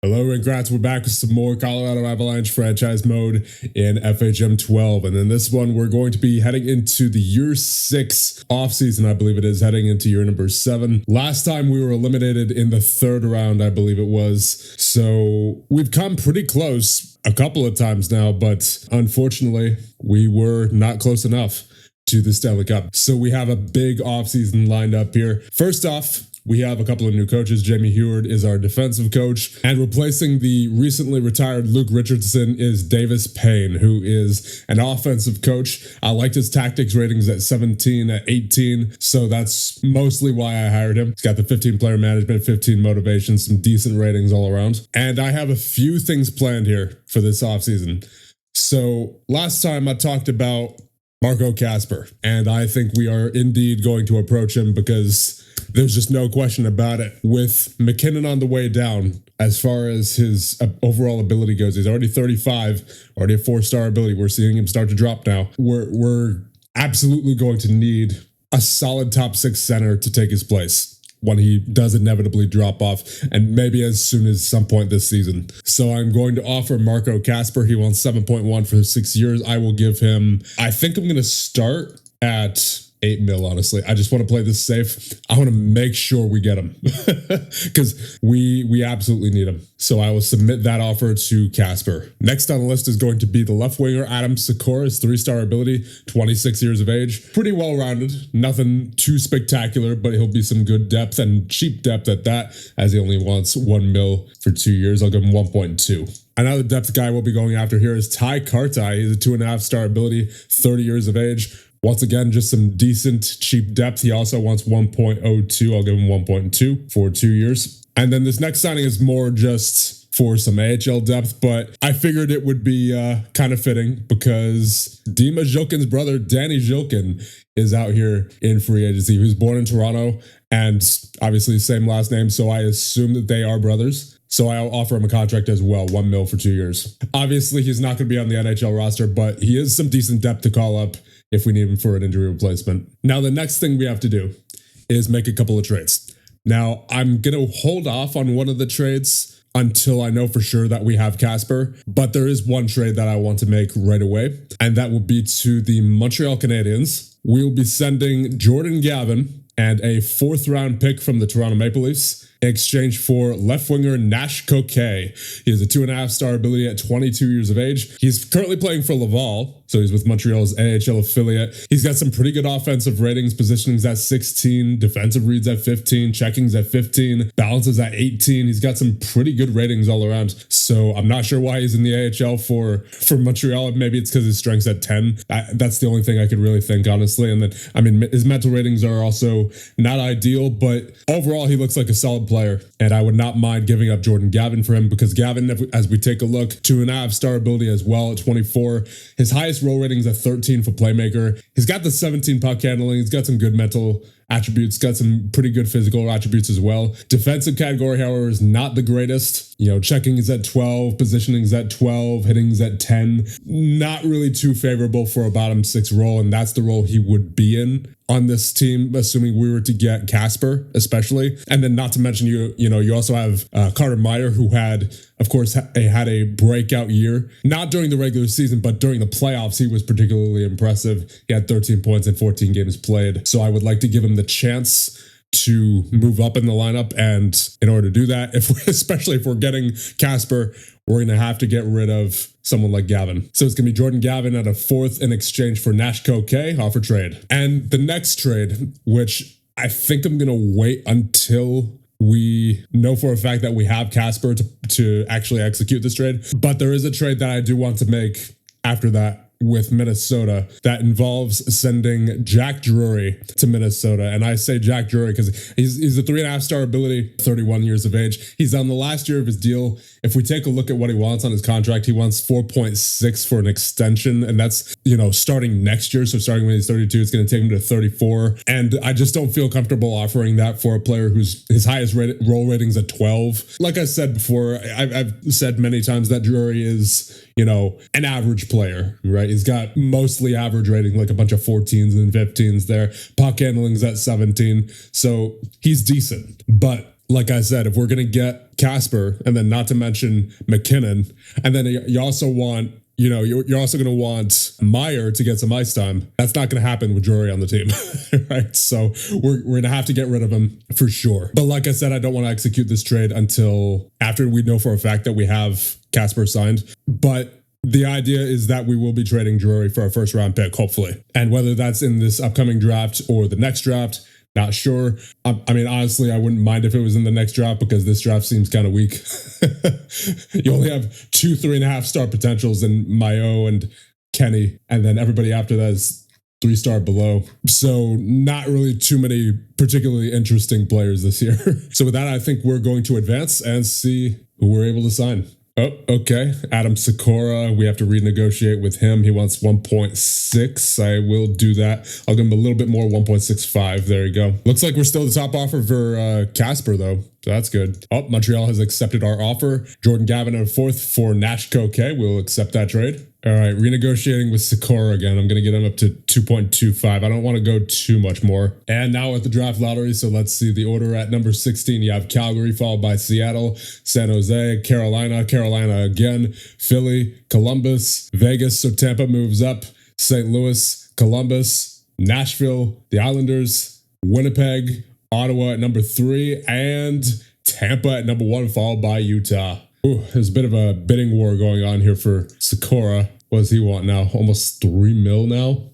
Hello and congrats, we're back with some more Colorado Avalanche franchise mode in FHM 12. And in this one, we're going to be heading into the year 6 offseason, I believe it is, heading into year number 7. Last time we were eliminated in the 3rd round, I believe it was. So we've come pretty close a couple of times now, but unfortunately, we were not close enough to the Stanley Cup. So we have a big offseason lined up here. First off, we have a couple of new coaches. Jamie Heward is our defensive coach, and replacing the recently retired Luke Richardson is Davis Payne, who is an offensive coach. I liked his tactics ratings at 17, at 18, so that's mostly why I hired him. He's got the 15 player management, 15 motivation, some decent ratings all around. And I have a few things planned here for this offseason. So last time I talked about Marco Kasper, and I think we are indeed going to approach him because there's just no question about it. With McKinnon on the way down, as far as his overall ability goes, he's already 35, already a 4-star ability. We're seeing him start to drop now. We're absolutely going to need a solid top 6 center to take his place when he does inevitably drop off, and maybe as soon as some point this season. So I'm going to offer Marco Kasper. He wants 7.1 for 6 years. I will give him, I think I'm going to start at 8 mil, honestly. I just want to play this safe. I want to make sure we get him because we absolutely need him. So I will submit that offer to Kasper. Next on the list is going to be the left winger, Adam Sikora's 3-star ability, 26 years of age. Pretty well-rounded, nothing too spectacular, but he'll be some good depth and cheap depth at that, as he only wants 1 mil for 2 years. I'll give him 1.2. Another depth guy we'll be going after here is Ty Kartai. He's a 2.5-star ability, 30 years of age. Once again, just some decent, cheap depth. He also wants 1.02. I'll give him 1.2 for 2 years. And then this next signing is more just for some AHL depth, but I figured it would be kind of fitting because Dima Zhilkin's brother, Danny Zhilkin, is out here in free agency. He was born in Toronto and obviously same last name, so I assume that they are brothers. So I'll offer him a contract as well, 1 mil for 2 years. Obviously, he's not going to be on the NHL roster, but he is some decent depth to call up if we need him for an injury replacement. Now, the next thing we have to do is make a couple of trades. Now, I'm going to hold off on one of the trades until I know for sure that we have Kasper, but there is one trade that I want to make right away, and that will be to the Montreal Canadiens. We'll be sending Jordan Gavin and a 4th-round pick from the Toronto Maple Leafs in exchange for left winger Nash Koke. He has a 2.5-star ability at 22 years of age. He's currently playing for Laval, so he's with Montreal's AHL affiliate. He's got some pretty good offensive ratings, positionings at 16, defensive reads at 15, checkings at 15, balances at 18. He's got some pretty good ratings all around. So I'm not sure why he's in the AHL for Montreal. Maybe it's because his strength's at 10. That's the only thing I could really think, honestly. And then, I mean, his mental ratings are also not ideal, but overall, he looks like a solid player. And I would not mind giving up Jordan Gavin for him because Gavin, as we take a look, 2.5-star ability as well at 24. His highest role rating is at 13 for playmaker. He's got the 17 puck handling. He's got some good mental attributes, got some pretty good physical attributes as well. Defensive category, however, is not the greatest. You know, checking is at 12, positioning is at 12, hitting is at 10. Not really too favorable for a bottom 6 role, and that's the role he would be in on this team, assuming we were to get Kasper, especially. And then not to mention, you also have Carter Meyer, who had, of course, had a breakout year. Not during the regular season, but during the playoffs, he was particularly impressive. He had 13 points in 14 games played. So I would like to give him the chance to move up in the lineup. And in order to do that, especially if we're getting Kasper, we're going to have to get rid of someone like Gavin. So it's going to be Jordan Gavin at a 4th in exchange for Nash Koke, offer trade. And the next trade, which I think I'm going to wait until we know for a fact that we have Kasper to actually execute this trade. But there is a trade that I do want to make after that with Minnesota that involves sending Jack Drury to Minnesota. And I say Jack Drury because he's a 3.5-star ability, 31 years of age. He's on the last year of his deal. If we take a look at what he wants on his contract, he wants 4.6 for an extension. And that's, starting next year. So starting when he's 32, it's going to take him to 34. And I just don't feel comfortable offering that for a player who's his highest role rating's at 12. Like I said before, I've said many times that Drury is, an average player, right? He's got mostly average rating, like a bunch of 14s and 15s there. Puck handling's at 17. So he's decent. But like I said, if we're going to get Casper and then not to mention McKinnon, and then you also want, you're also going to want Meyer to get some ice time. That's not going to happen with Drury on the team, right? So we're going to have to get rid of him for sure. But like I said, I don't want to execute this trade until after we know for a fact that we have Casper signed. But the idea is that we will be trading Drury for our first round pick, hopefully. And whether that's in this upcoming draft or the next draft, not sure. I mean, honestly, I wouldn't mind if it was in the next draft because this draft seems kind of weak. You only have 2 3.5-star potentials in Mayo and Kenny, and then everybody after that is 3-star below. So not really too many particularly interesting players this year. So with that, I think we're going to advance and see who we're able to sign. Oh, okay. Adam Sikora. We have to renegotiate with him. He wants 1.6. I will do that. I'll give him a little bit more, 1.65. There you go. Looks like we're still the top offer for Casper, though. So that's good. Oh, Montreal has accepted our offer. Jordan Gavin in 4th for Nashko K. We'll accept that trade. All right, renegotiating with Sikora again. I'm going to get him up to 2.25. I don't want to go too much more. And now at the draft lottery, so let's see the order. At number 16, you have Calgary, followed by Seattle, San Jose, Carolina again, Philly, Columbus, Vegas. So Tampa moves up, St. Louis, Columbus, Nashville, the Islanders, Winnipeg, Ottawa at number 3, and Tampa at number 1, followed by Utah. Ooh, there's a bit of a bidding war going on here for Sikora. What does he want now? Almost $3 million now?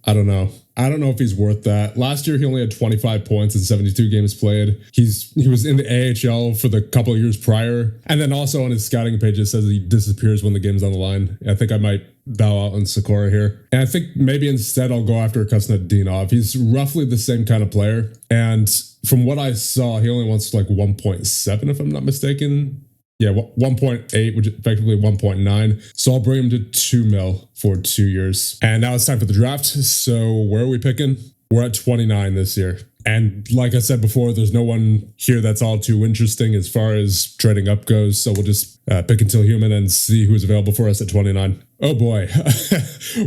I don't know. I don't know if he's worth that. Last year, he only had 25 points in 72 games played. He was in the AHL for the couple of years prior. And then also on his scouting page, it says he disappears when the game's on the line. I think I might bow out on Sikora here. And I think maybe instead I'll go after Kuznetsov. He's roughly the same kind of player. And from what I saw, he only wants like 1.7, if I'm not mistaken. Yeah, 1.8, which is effectively 1.9. So I'll bring him to 2 mil for 2 years. And now it's time for the draft. So where are we picking? We're at 29 this year. And like I said before, there's no one here that's all too interesting as far as trading up goes. So we'll just pick until human and see who's available for us at 29. Oh boy,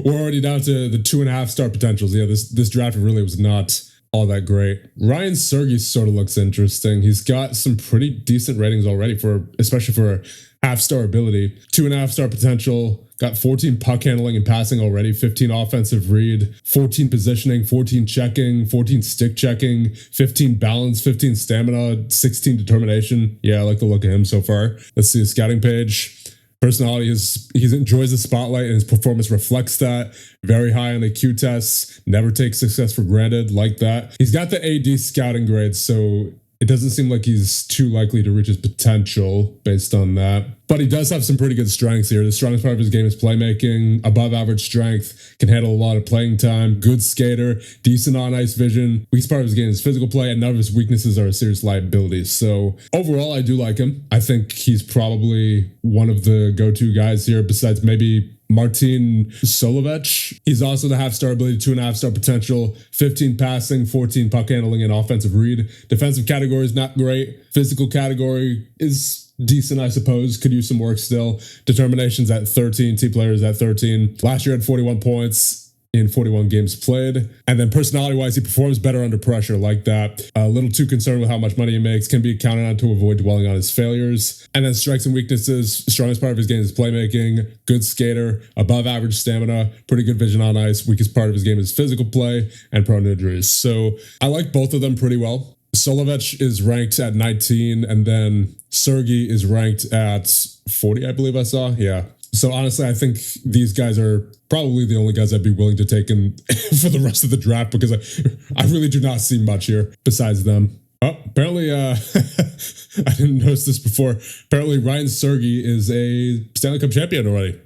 we're already down to the 2.5-star potentials. Yeah, this draft really was not all that great. Ryan Sergey sort of looks interesting. He's got some pretty decent ratings already especially for half-star ability. 2.5-star potential, got 14 puck handling and passing already, 15 offensive read, 14 positioning, 14 checking, 14 stick checking, 15 balance, 15 stamina, 16 determination. Yeah, I like the look of him so far. Let's see his scouting page. Personality he enjoys the spotlight and his performance reflects that. Very high on the Q tests, never takes success for granted, like that. He's got the AD scouting grades, so it doesn't seem like he's too likely to reach his potential based on that. But he does have some pretty good strengths here. The strongest part of his game is playmaking, above average strength, can handle a lot of playing time, good skater, decent on ice vision. Weakest part of his game is physical play, and none of his weaknesses are a serious liability. So overall, I do like him. I think he's probably one of the go-to guys here, besides maybe Martin Solovech. He's also the half-star ability, 2.5-star potential, 15 passing, 14 puck handling, and offensive read. Defensive category is not great. Physical category is decent, I suppose. Could use some work still. Determination's at 13. Team players at 13. Last year had 41 points in 41 games played. And then personality-wise, he performs better under pressure, like that. A little too concerned with how much money he makes, can be counted on to avoid dwelling on his failures. And then strengths and weaknesses, strongest part of his game is playmaking, good skater, above average stamina, pretty good vision on ice. Weakest part of his game is physical play and prone to injuries. So I like both of them pretty well. Solovech is ranked at 19, and then Sergey is ranked at 40, I believe I saw. Yeah. So honestly, I think these guys are probably the only guys I'd be willing to take in for the rest of the draft, because I really do not see much here besides them. Oh, apparently, I didn't notice this before. Apparently, Ryan Sergey is a Stanley Cup champion already.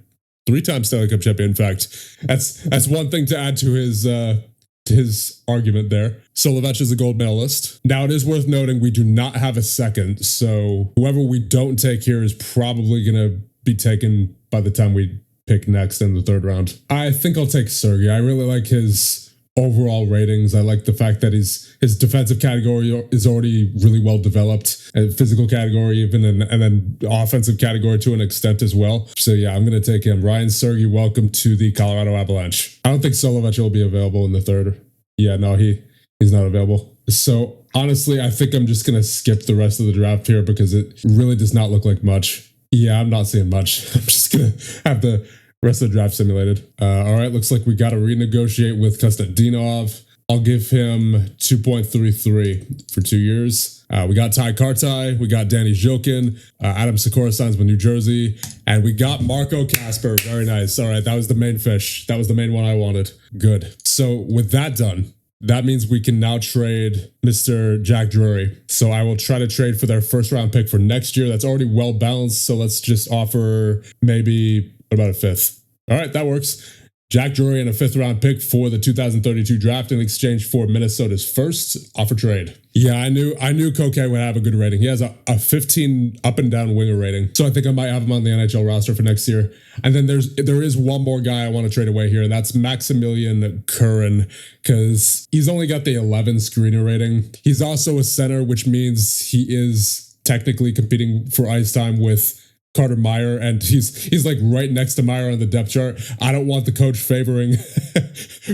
3-time Stanley Cup champion, in fact. That's one thing to add to his argument there. Solovech is a gold medalist. Now, it is worth noting we do not have a second, so whoever we don't take here is probably going to be taken by the time we pick next in the 3rd round. I think I'll take Sergey. I really like his overall ratings. I like the fact that his defensive category is already really well developed, and physical category even, and then offensive category to an extent as well. So yeah, I'm going to take him. Ryan Sergey, welcome to the Colorado Avalanche. I don't think Solovech will be available in the 3rd. Yeah, no, he's not available. So Honestly, I think I'm just going to skip the rest of the draft here because it really does not look like much. Yeah, I'm not seeing much. I'm just going to have the rest of the draft simulated. All right, looks like we got to renegotiate with Kostadinov. I'll give him 2.33 for 2 years. We got Ty Kartai, we got Danny Zhilkin, Adam Sikora signs with New Jersey, and we got Marco Kasper. Very nice. All right, that was the main fish. That was the main one I wanted. Good. So with that done, that means we can now trade Mr. Jack Drury. So I will try to trade for their first round pick for next year. That's already well balanced. So let's just offer maybe, what about a fifth? All right, that works. Jack Drury and a 5th round pick for the 2032 draft in exchange for Minnesota's first offer trade. Yeah, I knew Koke would have a good rating. He has a 15 up and down winger rating. So I think I might have him on the NHL roster for next year. And then there is one more guy I want to trade away here, and that's Maximilian Curran, because he's only got the 11 screener rating. He's also a center, which means he is technically competing for ice time with Carter Meyer, and he's like right next to Meyer on the depth chart. I don't want the coach favoring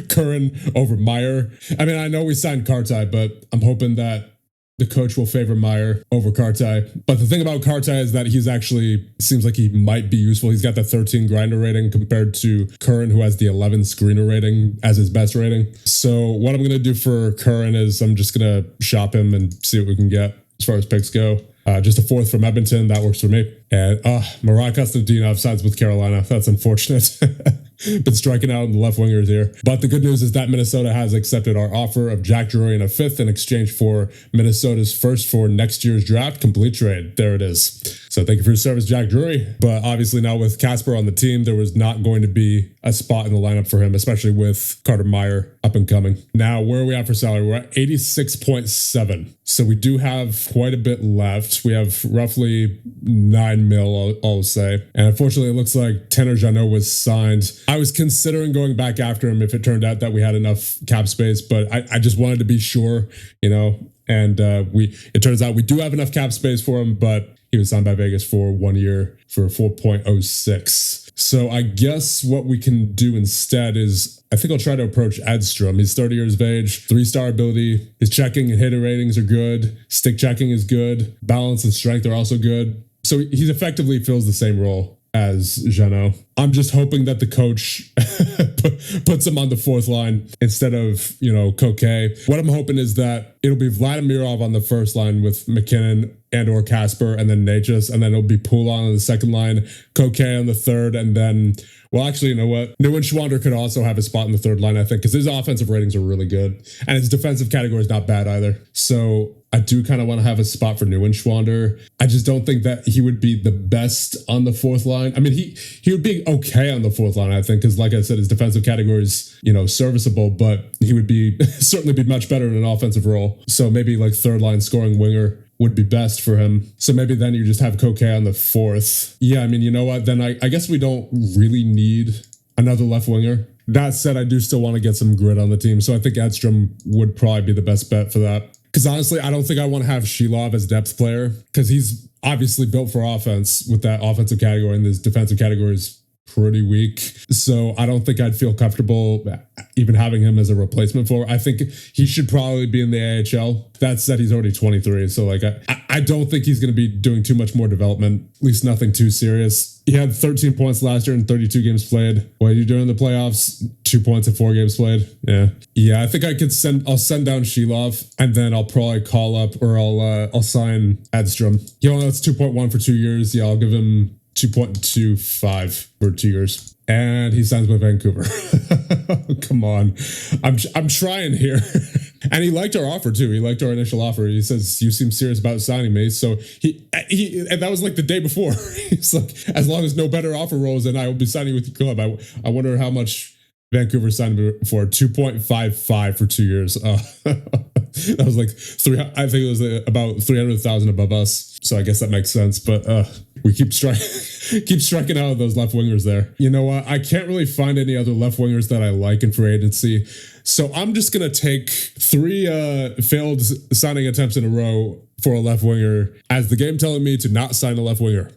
Curran over Meyer. I mean, I know we signed Kartai, but I'm hoping that the coach will favor Meyer over Kartai. But the thing about Kartai is that he's actually, seems like he might be useful. He's got the 13 grinder rating compared to Curran, who has the 11 screener rating as his best rating. So what I'm going to do for Curran is I'm just going to shop him and see what we can get as far as picks go. Just a 4th from Edmonton. That works for me. And Marai Kostadinov signs with Carolina. That's unfortunate. Been striking out in the left wingers here. But the good news is that Minnesota has accepted our offer of Jack Drury and a 5th in exchange for Minnesota's first for next year's draft. Complete trade. There it is. So thank you for your service, Jack Drury. But obviously now with Kasper on the team, there was not going to be a spot in the lineup for him, especially with Carter Meyer up and coming. Now, where are we at for salary? We're at 86.7. So we do have quite a bit left. We have roughly 9 mil, I'll say. And unfortunately, it looks like Tanner Jeannot was signed. I was considering going back after him if it turned out that we had enough cap space, but I just wanted to be sure, you know, and it turns out we do have enough cap space for him, but he was signed by Vegas for 1 year for 4.06. So I guess what we can do instead is I think I'll try to approach Edstrom. He's 30 years of age, 3-star ability. His checking and hitter ratings are good. Stick checking is good. Balance and strength are also good. So he effectively fills the same role as Jeannot. I'm just hoping that the coach puts him on the 4th line instead of, you know, Koke. What I'm hoping is that it'll be Vladimirov on the 1st line with McKinnon and or Kasper, and then Natchez, and then it'll be Poulin on the 2nd line, Koke on the 3rd, and then, well, actually, you know what? Neuenschwander could also have a spot in the 3rd line, I think, because his offensive ratings are really good, and his defensive category is not bad either. So I do kind of want to have a spot for Neuenschwander. I just don't think that he would be the best on the 4th line. I mean, he would be okay on the 4th line, I think, because like I said, his defensive category is, you know, serviceable, but he would be certainly be much better in an offensive role. So maybe like 3rd line scoring winger would be best for him. So maybe then you just have Koke on the 4th. Yeah, I mean, you know what? Then I guess we don't really need another left winger. That said, I do still want to get some grit on the team. So I think Edstrom would probably be the best bet for that. Because honestly, I don't think I want to have Shilov as depth player because he's obviously built for offense with that offensive category, and his defensive category is pretty weak. So I don't think I'd feel comfortable even having him as a replacement for. I think he should probably be in the AHL. That said, he's already 23. So like I don't think he's going to be doing too much more development, at least nothing too serious. He had 13 points last year in 32 games played. What did you do in the playoffs? 2 points in 4 games played. Yeah, I think I'll send down Shilov, and then I'll probably call up, or I'll sign Edstrom. He only has 2.1 for 2 years. Yeah, I'll give him 2.25 for 2 years. And he signs with Vancouver. Come on. I'm trying here. And he liked our offer too. He liked our initial offer. He says, you seem serious about signing me. So he and that was like the day before. He's like, as long as no better offer rolls, then I will be signing with your club. I wonder how much Vancouver signed for 2.55 for 2 years. That was like I think it was about 300,000 above us. So I guess that makes sense. But we keep striking out those left wingers there. You know what? I can't really find any other left wingers that I like in free agency. So I'm just going to take 3 failed signing attempts in a row for a left winger as the game telling me to not sign a left winger.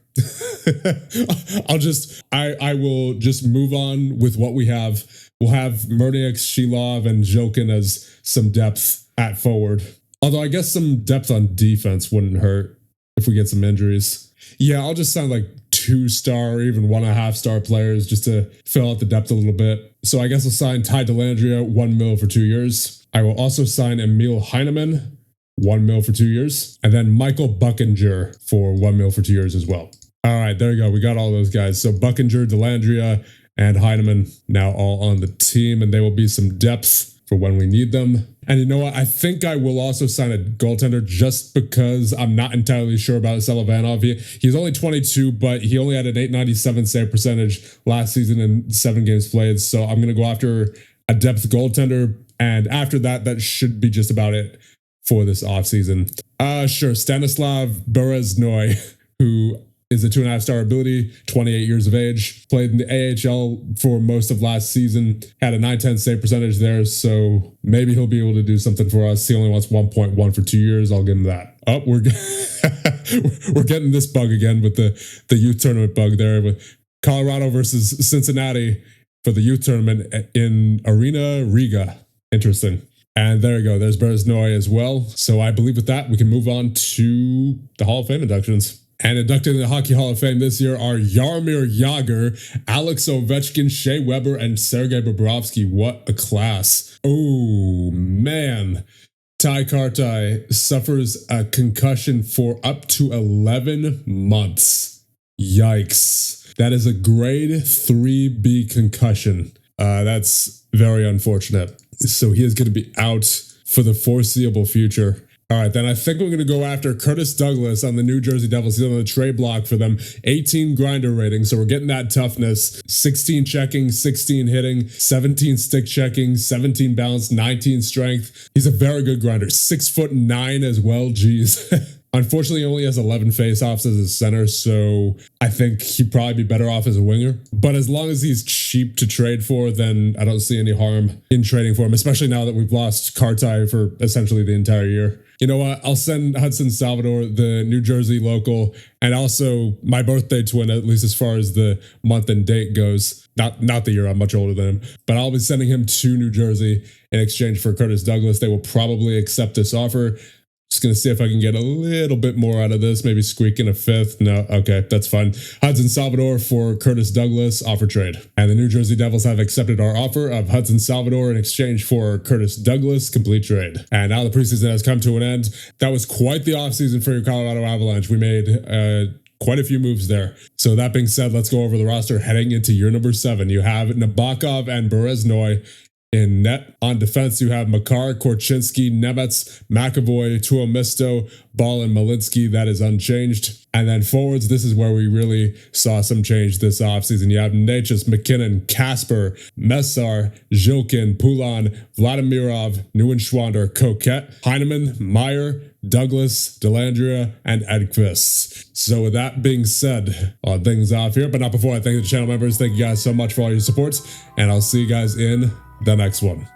I will just move on with what we have. We'll have Murniak, Shilov, and Zhilkin as some depth at forward. Although I guess some depth on defense wouldn't hurt if we get some injuries. Yeah, I'll just sign like 2-star or even 1.5-star players just to fill out the depth a little bit. So I guess I'll sign Ty Dellandrea, $1 million for 2 years. I will also sign Emil Heineman, $1 million for 2 years. And then Michael Buckinger for $1 million for 2 years as well. All right, there you go. We got all those guys. So Buckinger, Dellandrea, and Heineman now all on the team, and they will be some depth for when we need them. And you know what? I think I will also sign a goaltender just because I'm not entirely sure about Selivanov. He's only 22, but he only had an .897 save percentage last season in 7 games played. So I'm going to go after a depth goaltender. And after that, that should be just about it for this offseason. Sure, Stanislav Bereznoy, who is a 2.5-star ability, 28 years of age, played in the AHL for most of last season, had a .910 save percentage there, so maybe he'll be able to do something for us. He only wants 1.1 for 2 years. I'll give him that. Oh, we're getting this bug again with the youth tournament bug there with Colorado versus Cincinnati for the youth tournament in Arena Riga. Interesting. And there you go. There's Bereznoy as well. So I believe with that, we can move on to the Hall of Fame inductions. And inducted in the Hockey Hall of Fame this year are Jaromir Jagr, Alex Ovechkin, Shea Weber, and Sergei Bobrovsky. What a class. Oh, man. Ty Kartai suffers a concussion for up to 11 months. Yikes. That is a grade 3B concussion. That's very unfortunate. So he is going to be out for the foreseeable future. All right, then I think we're going to go after Curtis Douglas on the New Jersey Devils. He's on the trade block for them. 18 grinder rating, so we're getting that toughness. 16 checking, 16 hitting, 17 stick checking, 17 balance, 19 strength. He's a very good grinder. 6'9" as well, geez. Unfortunately, he only has 11 faceoffs as a center, so I think he'd probably be better off as a winger. But as long as he's cheap to trade for, then I don't see any harm in trading for him, especially now that we've lost Kartai for essentially the entire year. You know what? I'll send Hudson Salvador, the New Jersey local, and also my birthday twin, at least as far as the month and date goes. Not the year, I'm much older than him. But I'll be sending him to New Jersey in exchange for Curtis Douglas. They will probably accept this offer. Just going to see if I can get a little bit more out of this, maybe squeak in a fifth. No, okay, that's fine. Hudson Salvador for Curtis Douglas, offer trade. And the New Jersey Devils have accepted our offer of Hudson Salvador in exchange for Curtis Douglas, complete trade. And now the preseason has come to an end. That was quite the offseason for your Colorado Avalanche. We made quite a few moves there. So that being said, let's go over the roster heading into year number 7. You have Nabokov and Bereznoy. In net, on defense, you have Makar, Korchinski, Nemetz, McAvoy, Tuomisto, Ball, and Malinsky. That is unchanged. And then forwards, this is where we really saw some change this offseason. You have Necas, McKinnon, Casper, Messar, Zhilkin, Poulin, Vladimirov, Neuenschwander, Coquette, Heineman, Meyer, Douglas, Dellandrea, and Edquist. So with that being said, I'll things off here, but not before I thank the channel members. Thank you guys so much for all your support, and I'll see you guys in the next one.